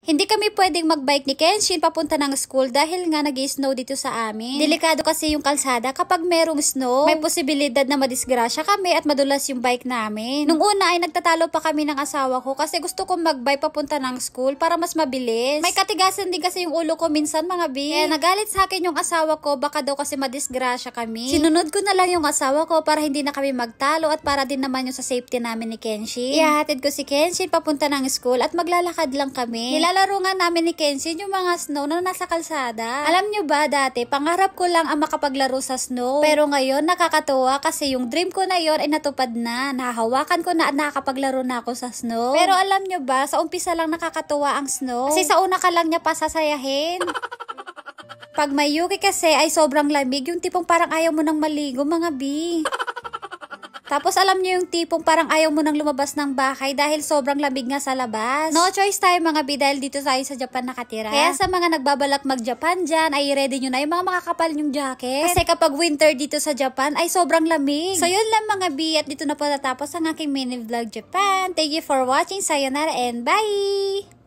Hindi kami pwedeng magbike ni Kenshin papunta ng school dahil nga nag-i-snow dito sa amin. Delikado kasi yung kalsada kapag merong snow. May posibilidad na madisgrasya kami at madulas yung bike namin. Nung una ay nagtatalo pa kami ng asawa ko kasi gusto kong magbike papunta ng school para mas mabilis. May katigasan din kasi yung ulo ko minsan mga bi. Kaya nagalit sa akin yung asawa ko baka daw kasi madisgrasya kami. Sinunod ko na lang yung asawa ko para hindi na kami magtalo at para din naman yung sa safety namin ni Kenshin. Ihahatid ko si Kenshin papunta ng school at maglalakad lang kami. Nilalaro nga namin ni Kenshin yung mga snow na nasa kalsada. Alam nyo ba dati, pangarap ko lang ang makapaglaro sa snow. Pero ngayon nakakatuwa kasi yung dream ko na yon ay natupad na. Nahahawakan ko na at nakakapaglaro na ako sa snow. Pero alam nyo ba, sa umpisa lang nakakatuwa ang snow. Kasi sa una ka lang niya pasasayahin. Pag may yuki kasi ay sobrang lamig, yung tipong parang ayaw mo nang maligo mga bi. Tapos alam niyo yung tipong parang ayaw mo nang lumabas ng bahay dahil sobrang lamig nga sa labas. No choice tayo mga bi dahil dito tayo sa Japan nakatira. Kaya sa mga nagbabalak mag-Japan dyan, ay ready nyo na yung mga makakapal yung jacket. Kasi kapag winter dito sa Japan ay sobrang lamig. So yun lang mga bi at dito na po natapos ang aking mini vlog Japan. Thank you for watching. Sayonara and bye!